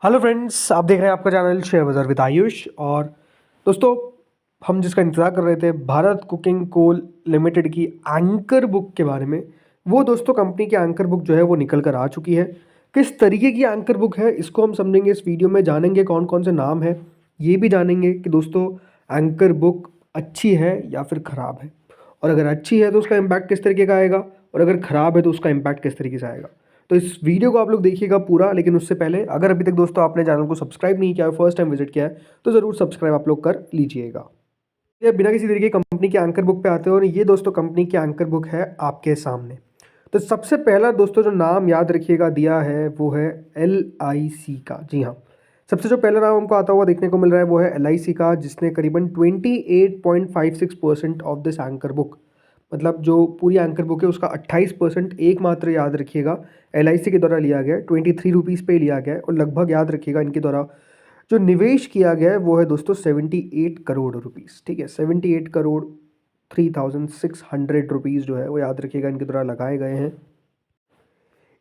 Hello friends, आप देख रहे हैं आपका चैनल शेयर बाजार विद आयुष। और दोस्तों, हम जिसका इंतज़ार कर रहे थे भारत कुकिंग कोल लिमिटेड की एंकर बुक के बारे में, वो दोस्तों कंपनी की एंकर बुक जो है वो निकल कर आ चुकी है। किस तरीके की एंकर बुक है इसको हम समझेंगे इस वीडियो में, जानेंगे कौन कौन से नाम है, ये भी जानेंगे कि दोस्तों एंकर बुक अच्छी है या फिर ख़राब है, और अगर अच्छी है तो उसका इम्पैक्ट किस तरीके का आएगा, और अगर ख़राब है तो उसका इम्पैक्ट किस तरीके से आएगा। तो इस वीडियो को आप लोग देखिएगा पूरा, लेकिन उससे पहले अगर अभी तक दोस्तों आपने चैनल को सब्सक्राइब नहीं किया है, फर्स्ट टाइम विजिट किया है, तो ज़रूर सब्सक्राइब आप लोग कर लीजिएगा। ये बिना किसी तरीके की कंपनी की एंकर बुक पे आते हैं, और ये दोस्तों कंपनी की एंकर बुक है आपके सामने। तो सबसे पहला दोस्तों जो नाम याद रखिएगा दिया है वो है LIC का। जी हाँ, सबसे जो पहला नाम हमको आता हुआ देखने को मिल रहा है वो है LIC का, जिसने करीबन 28.56% ऑफ दिस एंकर बुक, मतलब जो पूरी एंकर बुक है उसका 28% एकमात्र याद रखिएगा LIC के द्वारा लिया गया है। 23 रुपीज़ पे लिया गया है, और लगभग याद रखिएगा इनके द्वारा जो निवेश किया गया है वो है दोस्तों 78 करोड़ रुपीज़। ठीक है, 78 करोड़ 3600 रुपीज़ जो है वो याद रखिएगा इनके द्वारा लगाए गए हैं।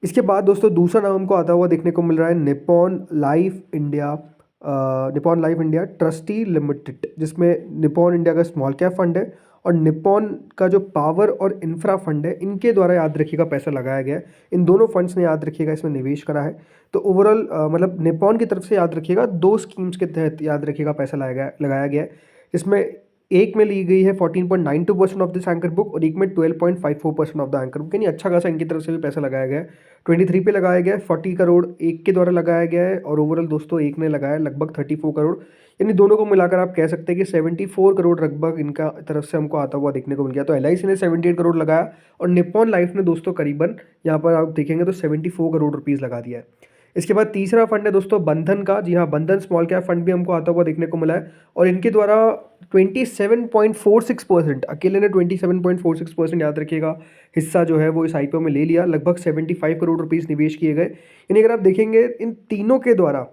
इसके बाद दोस्तों दूसरा नाम हमको आता हुआ देखने को मिल रहा है Nippon life India, Nippon life India trustee limited, जिसमें निप्पॉन इंडिया का स्मॉल कैप फंड है और निप्पॉन का जो पावर और इंफ्रा फंड है इनके द्वारा याद रखिएगा पैसा लगाया गया है। इन दोनों फंड्स ने याद रखिएगा इसमें निवेश करा है। तो ओवरऑल मतलब निप्पॉन की तरफ से याद रखिएगा दो स्कीम्स के तहत याद रखिएगा पैसा लगाया गया है, जिसमें एक में ली गई है 14.92% ऑफ दिस एंकर बुक, और एक में 12.54% ऑफ द एंकर बुक, यानी अच्छा खासा इनकी तरफ से भी पैसा लगाया गया है। 23 पे लगाया गया है, 40 करोड़ एक के द्वारा लगाया गया है, और ओवरऑल दोस्तों एक ने लगाया लगभग 34 करोड़, यानी दोनों को मिलाकर आप कह सकते हैं कि 74 करोड़ लगभग इनका तरफ से हमको आता हुआ देखने को मिल गया। तो LIC ने 78 करोड़ लगाया, और निप्पॉन लाइफ ने दोस्तों करीबन यहाँ पर आप देखेंगे तो 74 करोड़ रुपीज़ लगा दिया है। इसके बाद तीसरा फंड है दोस्तों बंधन का। जी हाँ, बंधन स्मॉल कैप फंड भी हमको आता हुआ देखने को मिला है, और इनके द्वारा 27.46%, अकेले ने 27.46% याद रखिएगा हिस्सा जो है वो इस IPO में ले लिया। लगभग 75 करोड़ रुपीज़ निवेश किए गए। यानी अगर आप देखेंगे इन तीनों के द्वारा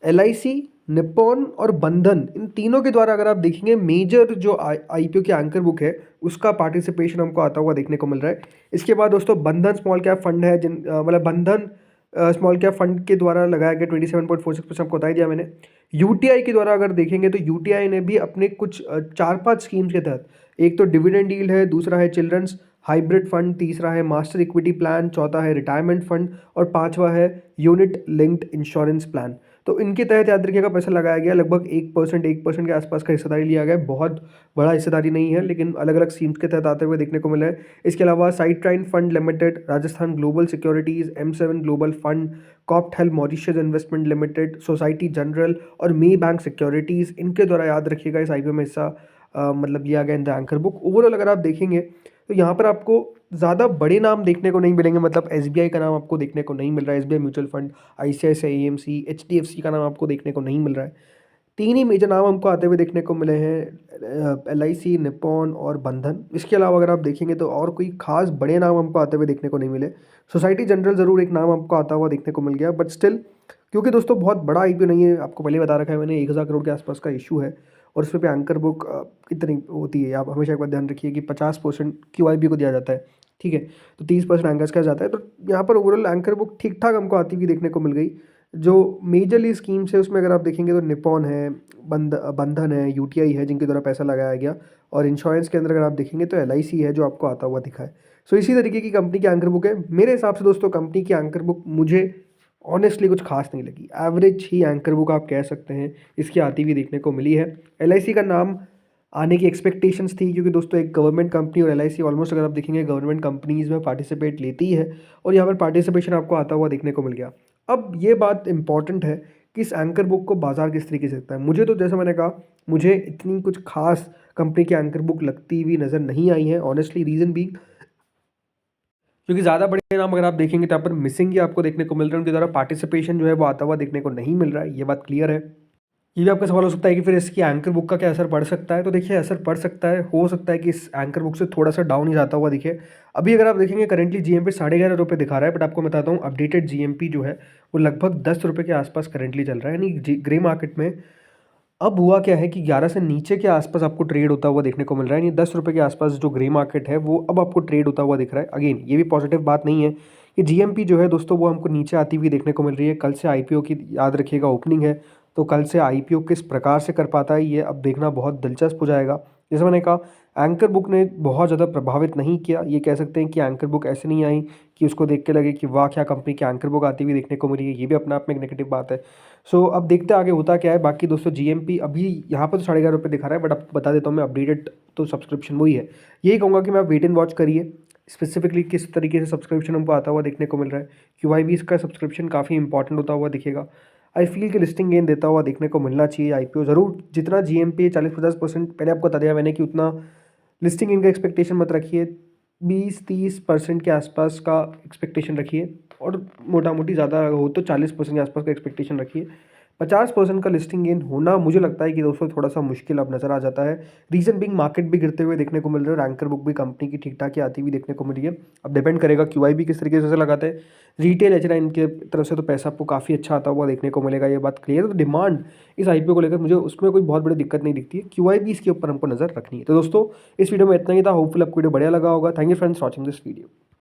LIC, निप्पॉन और बंधन, इन तीनों के द्वारा अगर आप देखेंगे मेजर जो IPO की एंकर बुक है उसका पार्टिसिपेशन हमको आता हुआ देखने को मिल रहा है। इसके बाद दोस्तों बंधन स्मॉल कैप फंड है, मतलब बंधन स्मॉल कैप फंड के द्वारा लगाया गया 27.46%, आपको बता ही दिया मैंने। UTI के द्वारा अगर देखेंगे तो UTI ने भी अपने कुछ 4-5 स्कीम्स के तहत, एक तो डिविडेंड डील है, दूसरा है चिल्ड्रंस हाइब्रिड फंड, तीसरा है मास्टर इक्विटी प्लान, चौथा है रिटायरमेंट फंड, और पांचवा है यूनिट लिंक्ड इंश्योरेंस प्लान। तो इनके तहत याद रखिएगा पैसा लगाया गया, लगभग 1% के आसपास का हिस्सेदारी लिया गया है। बहुत बड़ा हिस्सेदारी नहीं है, लेकिन अलग अलग स्कीम्स के तहत आते हुए देखने को मिला है। इसके अलावा साइड ट्राइन fund limited, Rajasthan global securities, M7 global fund, Copthall Mauritius investment limited, Societe Generale और मे बैंक सिक्योरिटीज़, इनके द्वारा याद रखिएगा इस IPO में हिस्सा मतलब लिया गया in the anchor book. Overall अगर आप देखेंगे तो यहाँ पर आपको ज़्यादा बड़े नाम देखने को नहीं मिलेंगे, मतलब SBI का नाम आपको देखने को नहीं मिल रहा है, SBI mutual fund, ICICI AMC, HDFC का नाम आपको देखने को नहीं मिल रहा है। तीन ही मेजर नाम हमको आते हुए देखने को मिले हैं, LIC, निप्पॉन और बंधन। इसके अलावा अगर आप देखेंगे तो और कोई खास बड़े नाम हमको आते हुए देखने को नहीं मिले। सोसाइटी जनरल ज़रूर एक नाम आपको आता हुआ देखने को मिल गया, बट स्टिल क्योंकि दोस्तों बहुत बड़ा IPO नहीं है, आपको पहले बता रखा है मैंने, 1000 करोड़ के आसपास का इशू है, और उस पर एंकर बुक कितनी होती है आप हमेशा एक बार ध्यान रखिए कि 50% QIB को दिया जाता है। ठीक है, तो 30% एंकर्स का जाता है। तो यहाँ पर ओवरऑल एंकर बुक ठीक ठाक हमको आती हुई देखने को मिल गई। जो मेजरली स्कीम्स है उसमें अगर आप देखेंगे तो निप्पॉन है, बंधन है, UTI है जिनके द्वारा पैसा लगाया गया, और इंश्योरेंस के अंदर अगर आप देखेंगे तो LIC है जो आपको आता हुआ दिखा है। सो इसी तरीके की कंपनी की एंकर बुक है। मेरे हिसाब से दोस्तों कंपनी की एंकर बुक मुझे ऑनेस्टली कुछ खास नहीं लगी, एवरेज ही एंकर बुक आप कह सकते हैं इसकी आती हुई देखने को मिली है। LIC का नाम आने की एक्सपेक्टेशंस थी, क्योंकि दोस्तों एक गवर्नमेंट कंपनी, और LIC ऑलमोस्ट अगर आप देखेंगे गवर्नमेंट कंपनीज़ में पार्टिसिपेट लेती है, और यहाँ पर पार्टिसिपेशन आपको आता हुआ देखने को मिल गया। अब ये बात इंपॉर्टेंट है कि इस एंकर बुक को बाजार किस तरीके से देखता है। मुझे तो जैसा मैंने कहा, मुझे इतनी कुछ खास कंपनी की एंकर बुक लगती हुई नज़र नहीं आई है ऑनेस्टली, रीज़न बीइंग क्योंकि ज़्यादा बड़े नाम अगर आप देखेंगे तो यहाँ पर मिसिंग ही आपको देखने को मिल रहा है, उनके द्वारा पार्टिसिपेशन जो है वो आता हुआ देखने को नहीं मिल रहा है, ये बात क्लियर है। ये भी आपका सवाल हो सकता है कि फिर इसकी एंकर बुक का क्या असर पड़ सकता है। तो देखिए, असर पड़ सकता है, हो सकता है कि इस एंकर बुक से थोड़ा सा डाउन ही जाता हुआ दिखे। अभी अगर आप देखेंगे करंटली GMP 11.5 रुपये दिखा रहा है, बट आपको बताता हूँ अपडेटेड GMP जो है वो लगभग 10 रुपये के आसपास करंटली चल रहा है। यानी ग्रे मार्केट में अब हुआ क्या है कि 11 से नीचे के आसपास आपको ट्रेड होता हुआ देखने को मिल रहा है, यानी 10 रुपये के आसपास जो ग्रे मार्केट है वो अब आपको ट्रेड होता हुआ दिख रहा है। अगेन ये भी पॉजिटिव बात नहीं है कि जीएमपी जो है दोस्तों वो हमको नीचे आती हुई देखने को मिल रही है। कल से आईपीओ की याद रखिएगा ओपनिंग है, तो कल से आईपीओ किस प्रकार से कर पाता है ये अब देखना बहुत दिलचस्प हो जाएगा। जैसे मैंने कहा, एंकर बुक ने बहुत ज़्यादा प्रभावित नहीं किया। ये कह सकते हैं कि एंकर बुक ऐसे नहीं आई कि उसको देख के लगे कि वाह क्या कंपनी की एंकर बुक आती हुई देखने को मिली है, ये भी अपने आप में एक नेगेटिव बात है। सो अब देखते हैं आगे होता क्या है। बाकी दोस्तों जीएमपी अभी यहाँ पर तो 11.5 रुपये दिखा रहा है, बट अब बता देता हूँ मैं, अपडेटेड तो सब्सक्रिप्शन वही है। यही कहूँगा कि मैं वेट एंड वॉच करिए, स्पेसिफिकली किस तरीके से सब्सक्रिप्शन हमको आता हुआ देखने को मिल रहा है। क्यूआईबी इसका सब्सक्रिप्शन काफ़ी इंपॉर्टेंट होता हुआ दिखेगा। आई फील कि लिस्टिंग गेन देता हुआ देखने को मिलना चाहिए आईपीओ ज़रूर। जितना जीएमपी 40-50% पहले आपको बता दिया मैंने कि उतना लिस्टिंग गेन का एक्सपेक्टेशन मत रखिए, 20-30% के आसपास का एक्सपेक्टेशन रखिए, और मोटा मोटी ज़्यादा हो तो 40% के आसपास का एक्सपेक्टेशन रखिए। 50% का लिस्टिंग गेन होना मुझे लगता है कि दोस्तों थोड़ा सा मुश्किल अब नज़र आ जाता है। रीज़न बिंग मार्केट भी गिरते हुए देखने को मिल रहा है, रैंकर बुक भी कंपनी की ठीक ठाक ही आती हुई देखने को मिली है। अब डिपेंड करेगा क्यूआईबी किस तरीके से लगाते हैं। रिटेल एच9 के तरफ से तो पैसा आपको काफ़ी अच्छा आता हुआ देखने को मिलेगा, ये बात क्लियर है। तो डिमांड इस आईपीओ को लेकर मुझे उसमें कोई बहुत बड़ी दिक्कत नहीं दिखती है। क्यूआईबी इसके ऊपर हमको नज़र रखनी है। तो दोस्तों इस वीडियो में इतना ही था। होपफुल आपको वीडियो बढ़िया लगा होगा। Thank you friends watching this video.